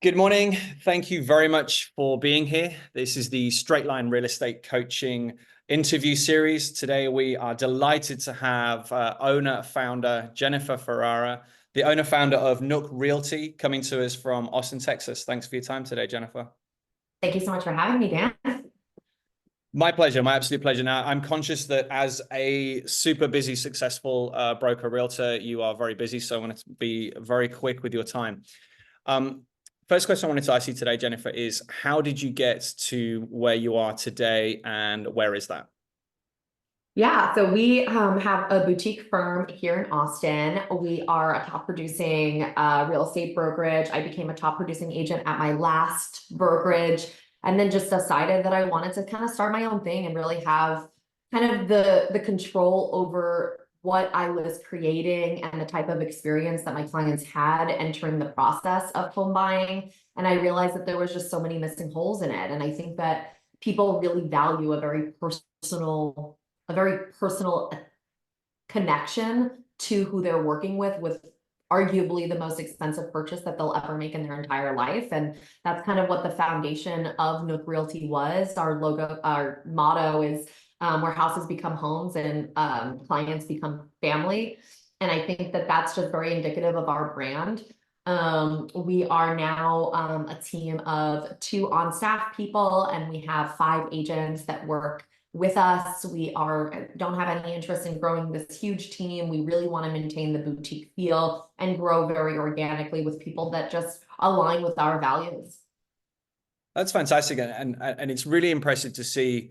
Good morning. Thank you very much for being here. This is the Straightline Real Estate Coaching interview series. Today, we are delighted to have owner-founder Jennifer Ferrara, the owner-founder of Nook Realty, coming to us from Austin, Texas. Thanks for your time today, Jennifer. Thank you so much for having me, Dan. My pleasure, my absolute pleasure. Now, I'm conscious that as a super busy, successful broker realtor, you are very busy, so I want to be very quick with your time. First question I wanted to ask you today, Jennifer, is how did you get to where you are today, and where is that? Yeah, so we have a boutique firm here in Austin. We are a top producing real estate brokerage. I became a top producing agent at my last brokerage, and then just decided that I wanted to kind of start my own thing and really have kind of the control over what I was creating and the type of experience that my clients had entering the process of home buying. And I realized that there was just so many missing holes in it. And I think that people really value a very personal connection to who they're working with arguably the most expensive purchase that they'll ever make in their entire life. And that's kind of what the foundation of Nook Realty was. Our logo, our motto is where houses become homes and clients become family. And I think that that's just very indicative of our brand. We are now a team of 2 on-staff people, and we have 5 agents that work with us. We don't have any interest in growing this huge team. We really want to maintain the boutique feel and grow very organically with people that just align with our values. That's fantastic, and it's really impressive to see,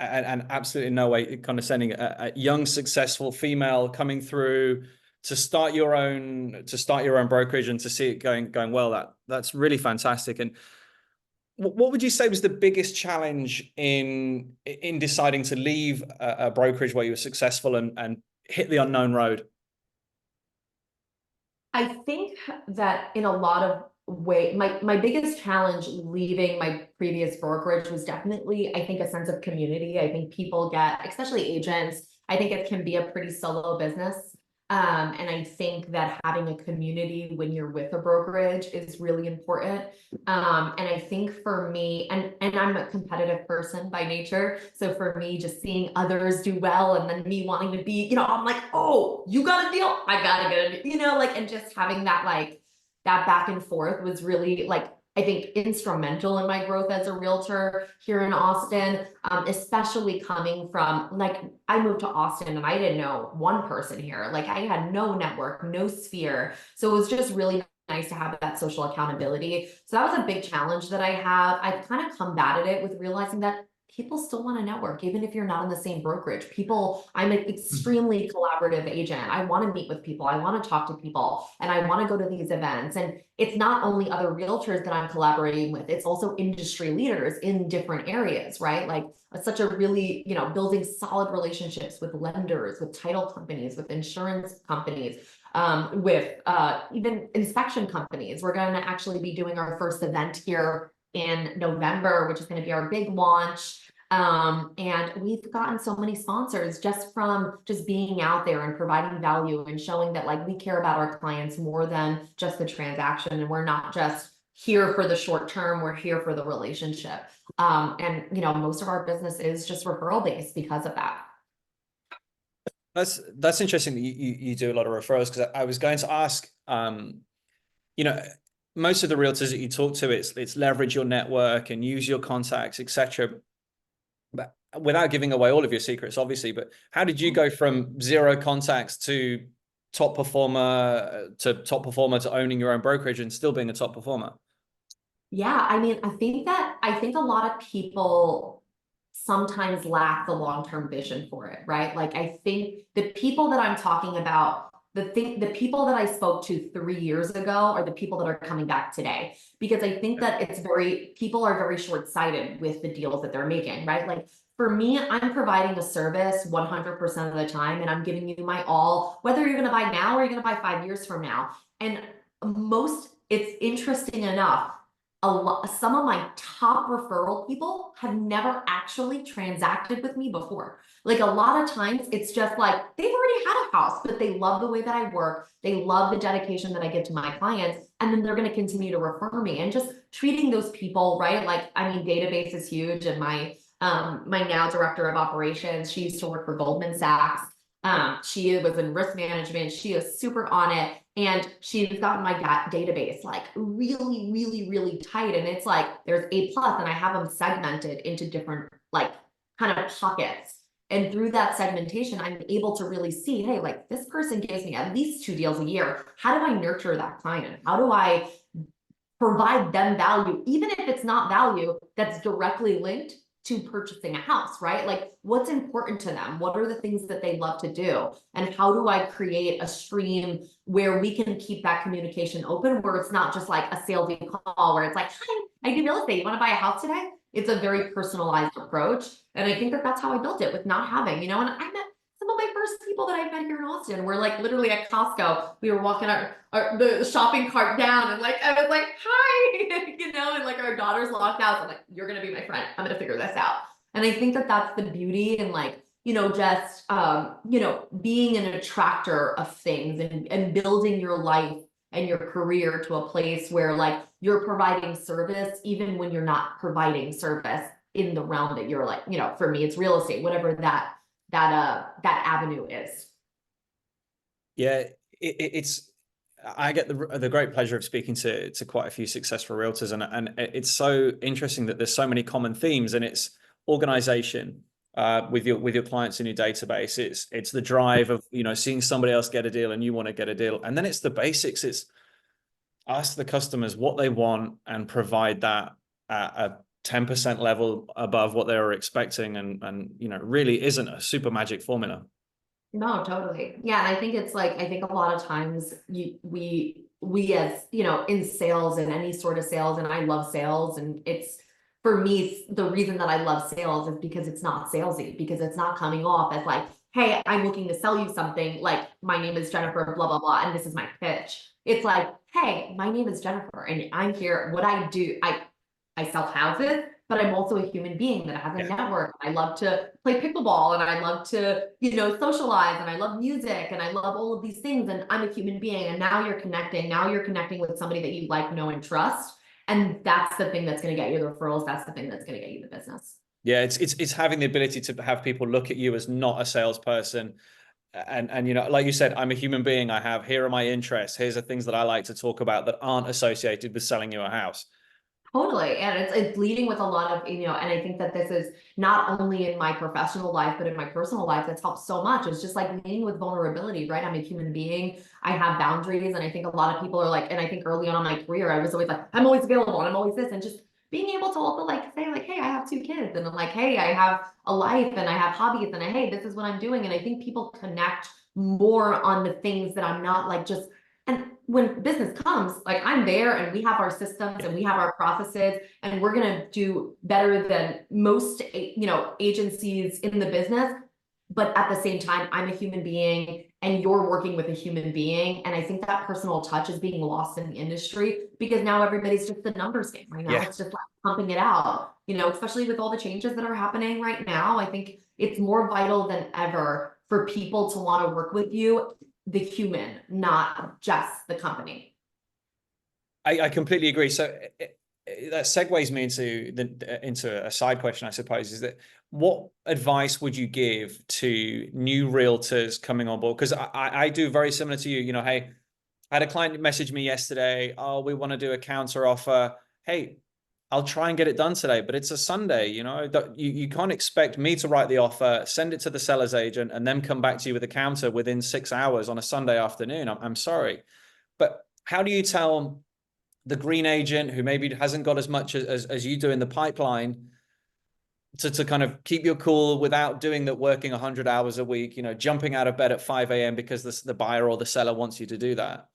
and absolutely no way condescending, a young, successful female coming through to start your own brokerage and to see it going well. That's really fantastic. And what would you say was the biggest challenge in deciding to leave a brokerage where you were successful and hit the unknown road? I think that in a lot of ways, my biggest challenge leaving my previous brokerage was definitely, I think, a sense of community. I think people get, especially agents, I think it can be a pretty solo business. And I think that having a community when you're with a brokerage is really important. And I think for me, and I'm a competitive person by nature. So for me, just seeing others do well and then me wanting to be, I'm like, oh, you got a deal, I gotta get a deal, and just having that, that back and forth was really, I think, instrumental in my growth as a realtor here in Austin, especially coming from, I moved to Austin and I didn't know one person here. I had no network, no sphere. So it was just really nice to have that social accountability. So that was a big challenge that I have. I've kind of combated it with realizing that people still want to network, even if you're not in the same brokerage. I'm an extremely collaborative agent. I want to meet with people. I want to talk to people, and I want to go to these events. And it's not only other realtors that I'm collaborating with, it's also industry leaders in different areas, right? It's such a really, building solid relationships with lenders, with title companies, with insurance companies, with even inspection companies. We're going to actually be doing our first event here in November, which is going to be our big launch. And we've gotten so many sponsors just from being out there and providing value and showing that we care about our clients more than just the transaction. And we're not just here for the short term, we're here for the relationship. And most of our business is just referral based because of that. That's interesting that you do a lot of referrals, because I was going to ask, most of the realtors that you talk to, it's leverage your network and use your contacts, etc. But without giving away all of your secrets, obviously. But how did you go from 0 contacts to top performer to owning your own brokerage and still being a top performer? Yeah, I mean, I think a lot of people sometimes lack the long-term vision for it, right? I think the people that I'm talking about, the people that I spoke to 3 years ago are the people that are coming back today, because I think that people are very short-sighted with the deals that they're making, right? For me, I'm providing a service 100% of the time, and I'm giving you my all, whether you're going to buy now or you're going to buy 5 years from now. And it's interesting enough, some of my top referral people have never actually transacted with me before. Like a lot of times it's just like they've already had a house, but they love the way that I work. They love the dedication that I give to my clients. And then they're going to continue to refer me, and just treating those people, right? Like, I mean, database is huge. And my now director of operations, she used to work for Goldman Sachs. She was in risk management. She is super on it. And she's gotten my database like really, really, really tight. And it's like there's A+, and I have them segmented into different like kind of pockets. And through that segmentation, I'm able to really see, hey, like this person gives me at least 2 deals a year. How do I nurture that client? How do I provide them value, even if it's not value that's directly linked to purchasing a house, right? Like what's important to them? What are the things that they love to do? And how do I create a stream where we can keep that communication open, where it's not just like a salesy call where it's like, hi, I do real estate. You want to buy a house today? It's a very personalized approach. And I think that that's how I built it, with not having, and I met some of my first people that I've met here in Austin were like literally at Costco. We were walking the shopping cart down, and like I was like, hi, and like our daughter's locked out. So I'm like, you're gonna be my friend. I'm gonna figure this out. And I think that that's the beauty, and like, just being an attractor of things, and building your life and your career to a place where like you're providing service even when you're not providing service in the realm that you're like, for me, it's real estate, whatever that avenue is. Yeah, it's I get the great pleasure of speaking to quite a few successful realtors, and it's so interesting that there's so many common themes, and it's organization with your clients in your database. It's the drive of seeing somebody else get a deal and you want to get a deal, and then it's the basics. It's ask the customers what they want and provide that at a 10% level above what they were expecting, and really isn't a super magic formula. No, totally. Yeah. And I think it's like, I think a lot of times we as, in sales and any sort of sales, and I love sales, and it's, for me, the reason that I love sales is because it's not salesy, because it's not coming off as like, hey, I'm looking to sell you something, like my name is Jennifer, blah, blah, blah, and this is my pitch. It's like, hey, my name is Jennifer and I'm here. What I do, I sell houses, but I'm also a human being that has a network. I love to play pickleball, and I love to, socialize, and I love music, and I love all of these things. And I'm a human being. And now you're connecting. Now you're connecting with somebody that you like, know, and trust. And that's the thing that's going to get you the referrals. That's the thing that's going to get you the business. Yeah, it's having the ability to have people look at you as not a salesperson. And like you said, I'm a human being. Here are my interests. Here's the things that I like to talk about that aren't associated with selling you a house. Totally. And it's leading with a lot of, and I think that this is not only in my professional life, but in my personal life, that's helped so much. It's just like leading with vulnerability, right? I'm a human being. I have boundaries. And I think a lot of people are like, and I think early on in my career, I was always like, I'm always available and I'm always this, and just being able to also like say like, hey, I have 2 kids, and I'm like, hey, I have a life and I have hobbies, and hey, this is what I'm doing. And I think people connect more on the things that I'm not like just. And when business comes, like I'm there, and we have our systems and we have our processes, and we're going to do better than most, agencies in the business. But at the same time, I'm a human being and you're working with a human being. And I think that personal touch is being lost in the industry, because now everybody's just a numbers game right now. It's just like pumping it out, especially with all the changes that are happening right now. I think it's more vital than ever for people to want to work with you, the human, not just the company. I completely agree. So that segues me into a side question, I suppose, is that what advice would you give to new realtors coming on board? Because I do very similar to you. Hey, I had a client message me yesterday. Oh, we want to do a counter offer. Hey, I'll try and get it done today, but it's a Sunday. You can't expect me to write the offer, send it to the seller's agent, and then come back to you with a counter within 6 hours on a Sunday afternoon. I'm sorry. But how do you tell the green agent who maybe hasn't got as much as you do in the pipeline to kind of keep your cool without doing that, working 100 hours a week, jumping out of bed at 5 a.m. because the buyer or the seller wants you to do that?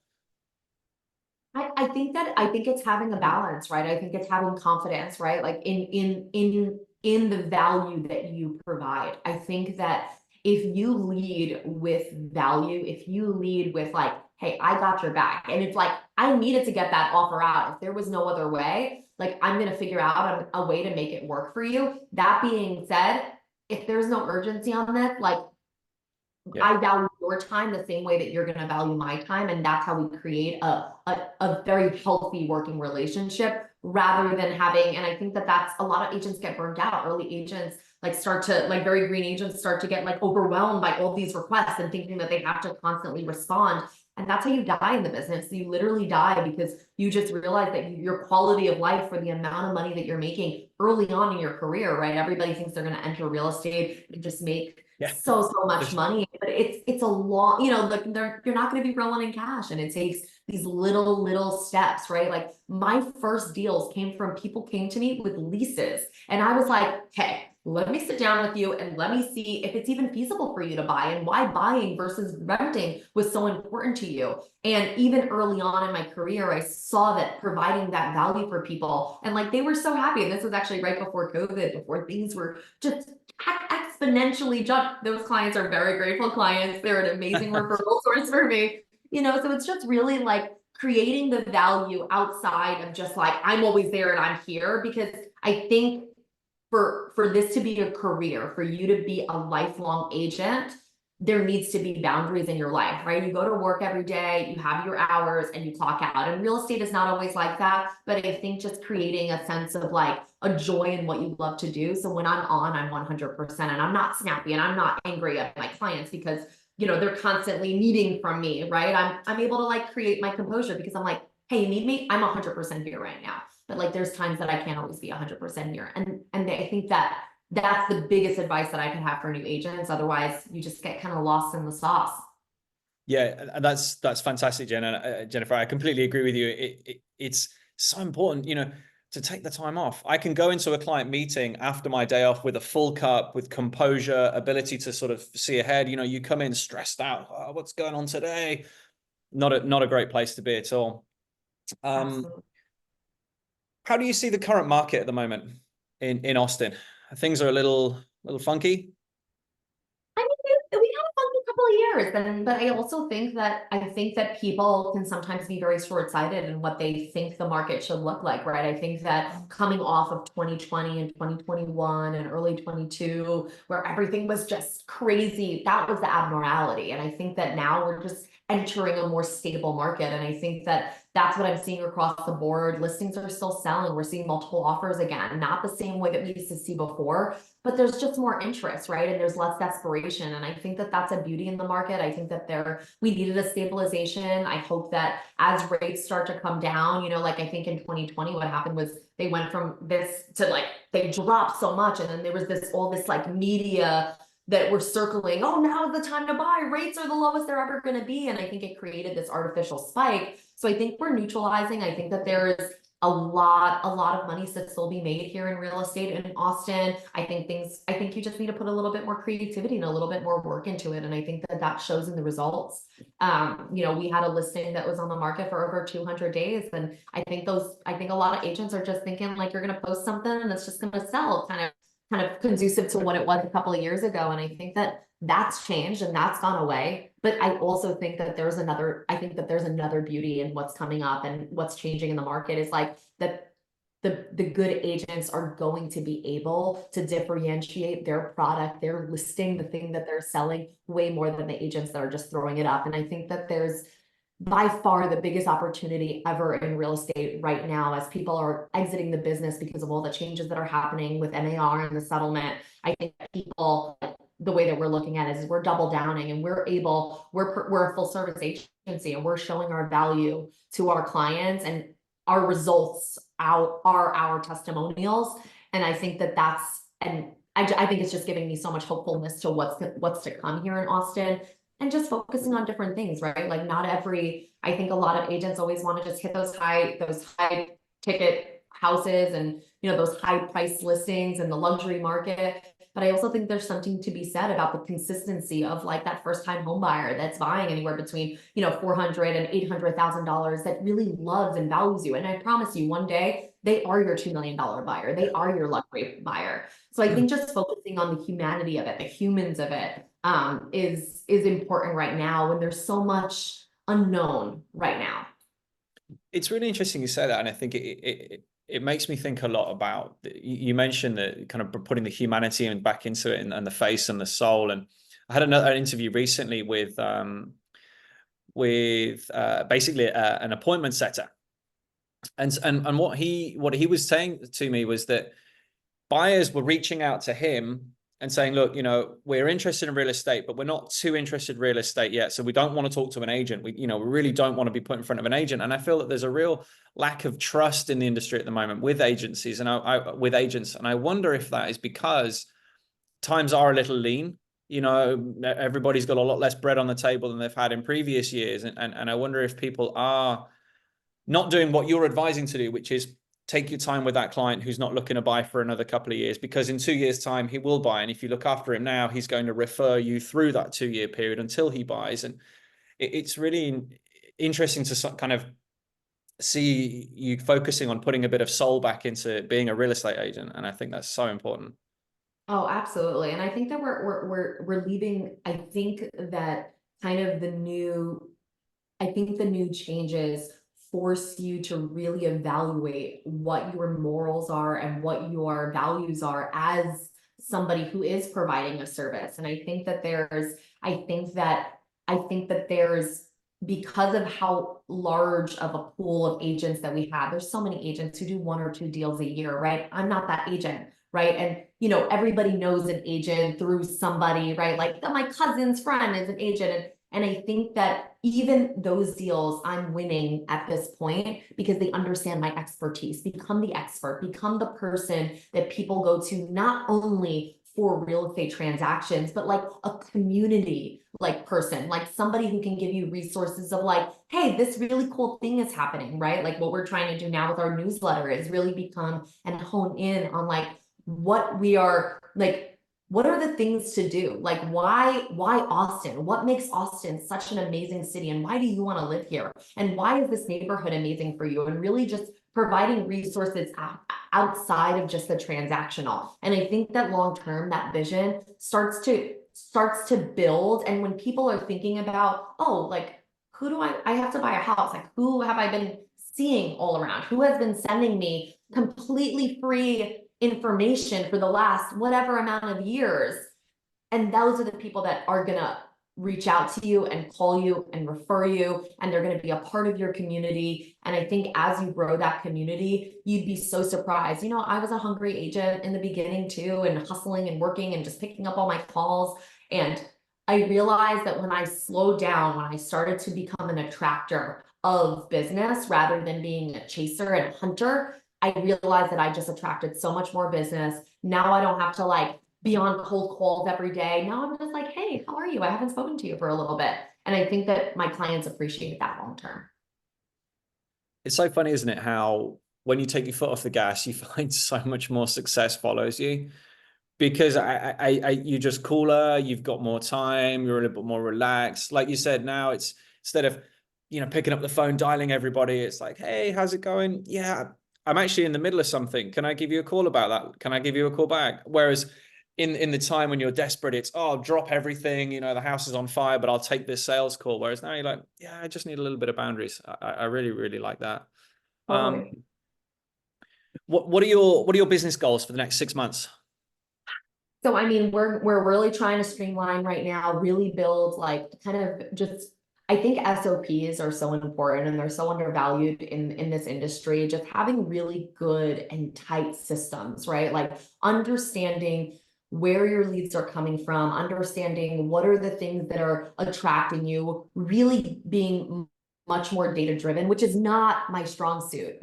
I think it's having a balance, right? I think it's having confidence, right? Like in the value that you provide. I think that if you lead with value, if you lead with like, hey, I got your back. And if like, I needed to get that offer out, if there was no other way, like I'm going to figure out a way to make it work for you. That being said, if there's no urgency on this, like Yeah. I value your time the same way that you're going to value my time. And that's how we create a very healthy working relationship rather than having, and I think that that's a lot of agents get burned out. Early agents like start to like very green agents start to get like overwhelmed by all these requests and thinking that they have to constantly respond. And that's how you die in the business. You literally die because you just realize that your quality of life for the amount of money that you're making early on in your career, right? Everybody thinks they're going to enter real estate and just make so much money, but it's a lot, you know, like you're not going to be rolling in cash, and it takes these little steps, right? Like my first deals people came to me with leases, and I was like, hey, let me sit down with you and let me see if it's even feasible for you to buy and why buying versus renting was so important to you. And even early on in my career, I saw that providing that value for people, and like they were so happy. And this was actually right before COVID, before things were just exponentially jumped. Those clients are very grateful clients. They're an amazing referral source for me. You know, so it's just really like creating the value outside of just like, I'm always there and I'm here, because I think for this to be a career, for you to be a lifelong agent, there needs to be boundaries in your life, right? You go to work every day, you have your hours, and you clock out. And real estate is not always like that, but I think just creating a sense of like a joy in what you love to do. So when I'm on, I'm 100%, and I'm not snappy and I'm not angry at my clients because, you know, they're constantly needing from me, right? I'm able to like create my composure because I'm like, hey, you need me? I'm 100% here right now. But like, there's times that I can't always be 100% here. And I think that that's the biggest advice that I could have for new agents. Otherwise, you just get kind of lost in the sauce. Yeah, and that's fantastic, Jen. And Jennifer, I completely agree with you. It's so important, you know, to take the time off. I can go into a client meeting after my day off with a full cup, with composure, ability to sort of see ahead. You know, you come in stressed out. Oh, what's going on today? Not a great place to be at all. Absolutely. How do you see the current market at the moment in Austin? Things are a little funky. I mean, we had a fun couple of years, but I also think that people can sometimes be very short-sighted in what they think the market should look like, right? I think that coming off of 2020 and 2021 and early 22, where everything was just crazy, that was the abnormality. And I think that now we're just entering a more stable market. And I think that that's what I'm seeing across the board. Listings are still selling. We're seeing multiple offers again, not the same way that we used to see before, but there's just more interest, right? And there's less desperation. And I think that that's a beauty in the market. I think that we needed a stabilization. I hope that as rates start to come down, you know, like I think in 2020, what happened was they went from this to like, they dropped so much. And then there was all this like media that were circling, oh, now is the time to buy. Rates are the lowest they're ever going to be. And I think it created this artificial spike. So I think we're neutralizing. I think that there is a lot of money to still be made here in real estate in Austin. I think you just need to put a little bit more creativity and a little bit more work into it. And I think that shows in the results. You know, we had a listing that was on the market for over 200 days. And I think a lot of agents are just thinking like, you're going to post something and it's just going to sell, kind of conducive to what it was a couple of years ago. And I think that that's changed and that's gone away. But I also think that there's another beauty in what's coming up and what's changing in the market is like that the good agents are going to be able to differentiate their product, their listing, the thing that they're selling way more than the agents that are just throwing it up. And I think that there's by far the biggest opportunity ever in real estate right now as people are exiting the business because of all the changes that are happening with MAR and the settlement. I think that people, the way that we're looking at it is we're double downing and we're a full service agency and we're showing our value to our clients, and our results are our testimonials. And I think I think it's just giving me so much hopefulness to what's to come here in Austin. And just focusing on different things, right? Like I think a lot of agents always want to just hit those high ticket houses and, you know, those high price listings and the luxury market. But I also think there's something to be said about the consistency of like that first time home buyer that's buying anywhere between, you know, $400,000 and $800,000 that really loves and values you. And I promise you one day they are your $2 million buyer. They are your luxury buyer. So I think just focusing on the humanity of it, the humans of it, is important right now when there's so much unknown right now. It's really interesting you say that, and I think it makes me think a lot about, you mentioned that kind of putting the humanity and back into it, and the face and the soul. And I had an interview recently with basically an appointment setter, and what he was saying to me was that buyers were reaching out to him and saying, look, we're interested in real estate, but we're not too interested in real estate yet. So we don't want to talk to an agent. We really don't want to be put in front of an agent. And I feel that there's a real lack of trust in the industry at the moment with agencies and with agents. And I wonder if that is because times are a little lean. Everybody's got a lot less bread on the table than they've had in previous years. And I wonder if people are not doing what you're advising to do, which is take your time with that client who's not looking to buy for another couple of years, because in 2 years' time, he will buy. And if you look after him now, he's going to refer you through that 2-year period until he buys. And it's really interesting to kind of see you focusing on putting a bit of soul back into being a real estate agent. And I think that's so important. Oh, absolutely. And I think that we're leaving, I think that kind of I think the new changes force you to really evaluate what your morals are and what your values are as somebody who is providing a service. And I think that there's, because of how large of a pool of agents that we have, there's so many agents who do 1 or 2 deals a year, right? I'm not that agent, right? And everybody knows an agent through somebody, right? Like my cousin's friend is an agent. And I think that even those deals I'm winning at this point because they understand my expertise, become the expert, become the person that people go to, not only for real estate transactions, but like a community like person, like somebody who can give you resources of like, hey, this really cool thing is happening, right? Like what we're trying to do now with our newsletter is really become and hone in on like what we are like, what are the things to do? Like why Austin? What makes Austin such an amazing city? And why do you want to live here? And why is this neighborhood amazing for you? And really just providing resources outside of just the transactional. And I think that long term, that vision starts to build. And when people are thinking about, oh, like who do I have to buy a house? Like who have I been seeing all around? Who has been sending me completely free information for the last whatever amount of years? And those are the people that are gonna reach out to you and call you and refer you, and they're going to be a part of your community. And I think as you grow that community, you'd be so surprised. I was a hungry agent in the beginning too, and hustling and working and just picking up all my calls. And I realized that when I slowed down, when I started to become an attractor of business rather than being a chaser and hunter, I realized that I just attracted so much more business. Now I don't have to like be on cold calls every day. Now I'm just like, hey, how are you? I haven't spoken to you for a little bit. And I think that my clients appreciate that long term. It's so funny, isn't it? How when you take your foot off the gas, you find so much more success follows you, because you're just cooler. You've got more time. You're a little bit more relaxed. Like you said, now it's instead of, picking up the phone, dialing everybody, it's like, hey, how's it going? Yeah, I'm actually in the middle of something. Can I give you a call about that? Can I give you a call back? Whereas in the time when you're desperate, it's, oh, drop everything. The house is on fire, but I'll take this sales call. Whereas now you're like, yeah, I just need a little bit of boundaries. I really, really like that. Totally. What are your business goals for the next 6 months? So, I mean, we're really trying to streamline right now, really build like kind of just, I think SOPs are so important and they're so undervalued in this industry. Just having really good and tight systems, right? Like understanding where your leads are coming from, understanding what are the things that are attracting you, really being much more data driven, which is not my strong suit,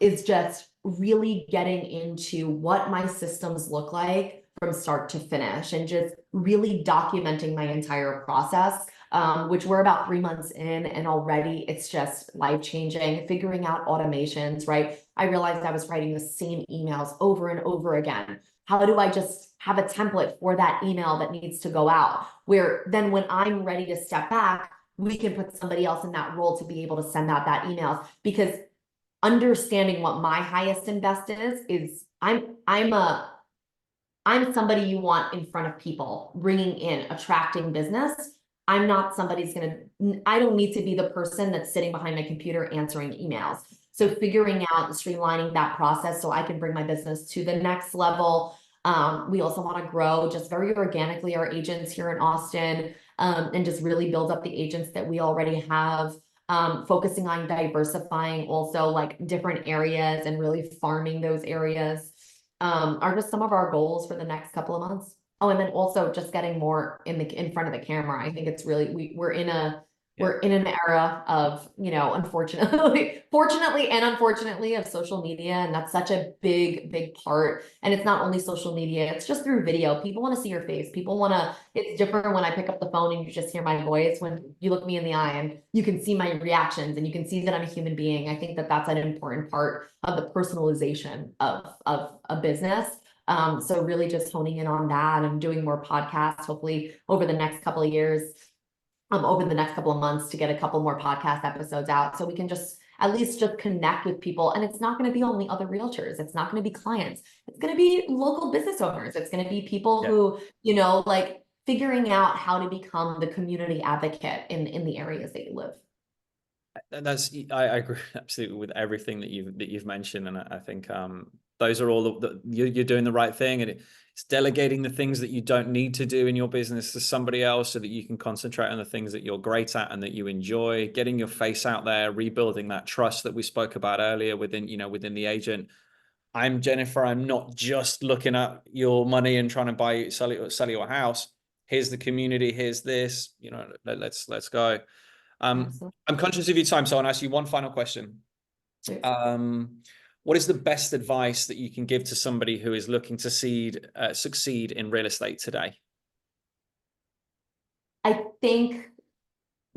is just really getting into what my systems look like from start to finish and just really documenting my entire process, which we're about 3 months in and already it's just life-changing, figuring out automations, right? I realized I was writing the same emails over and over again. How do I just have a template for that email that needs to go out? Where then when I'm ready to step back, we can put somebody else in that role to be able to send out that email. Because understanding what my highest and best is I'm somebody you want in front of people, bringing in, attracting business. I'm not I don't need to be the person that's sitting behind my computer answering emails. So figuring out and streamlining that process so I can bring my business to the next level. We also want to grow just very organically our agents here in Austin, and just really build up the agents that we already have. Focusing on diversifying also like different areas and really farming those areas, are just some of our goals for the next couple of months. Oh, and then also just getting more in front of the camera. I think it's really, we're in an era of, unfortunately, fortunately and unfortunately, of social media. And that's such a big part. And it's not only social media, it's just through video. People want to see your face. It's different when I pick up the phone and you just hear my voice. When you look me in the eye and you can see my reactions and you can see that I'm a human being. I think that that's an important part of the personalization of a business. So really just honing in on that and doing more podcasts, hopefully over the next couple of years, over the next couple of months, to get a couple more podcast episodes out so we can just at least just connect with people. And it's not going to be only other realtors. It's not going to be clients. It's going to be local business owners. It's going to be people who, like figuring out how to become the community advocate in the areas that you live. And I agree absolutely with everything that you've mentioned, and I think those are all you're doing the right thing, and it's delegating the things that you don't need to do in your business to somebody else so that you can concentrate on the things that you're great at and that you enjoy. Getting your face out there, rebuilding that trust that we spoke about earlier within the agent. I'm Jennifer. I'm not just looking at your money and trying to sell your house. Here's the community. Here's this. Let's go. I'm conscious of your time, so I'll ask you one final question. What is the best advice that you can give to somebody who is looking to succeed in real estate today? I think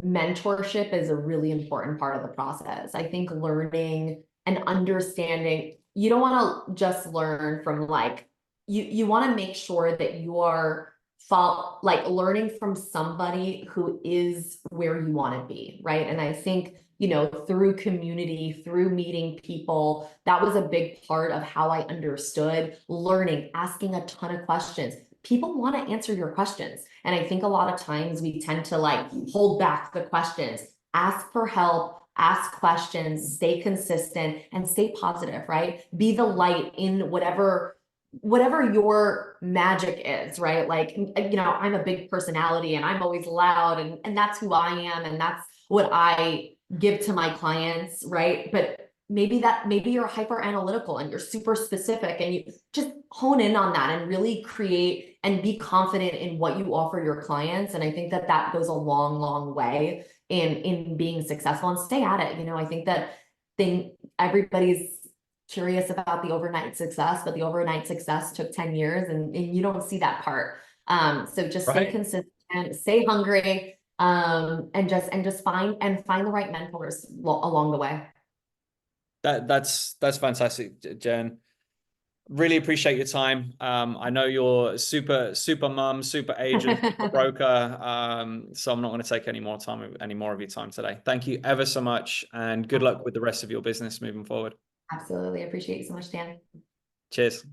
mentorship is a really important part of the process. I think learning and understanding, you don't want to just learn from you want to make sure that you are learning from somebody who is where you want to be, right? And I think, through community, through meeting people, that was a big part of how I understood learning, asking a ton of questions. People want to answer your questions. And I think a lot of times we tend to hold back the questions, ask for help, ask questions, stay consistent, and stay positive, right? Be the light in whatever your magic is, right? I'm a big personality and I'm always loud, and that's who I am. And that's what I give to my clients, right? But maybe you're hyper analytical and you're super specific, and you just hone in on that and really create and be confident in what you offer your clients. And I think that goes a long way in being successful, and stay at it. I think that everybody's curious about the overnight success, but the overnight success took 10 years, and you don't see that part. So just stay consistent, stay hungry, and just find the right mentors along the way. That's fantastic, Jen. Really appreciate your time. I know you're super mom, super agent, super broker. So I'm not going to take any more of your time today. Thank you ever so much, and good luck with the rest of your business moving forward. Absolutely. I appreciate you so much, Dan. Cheers.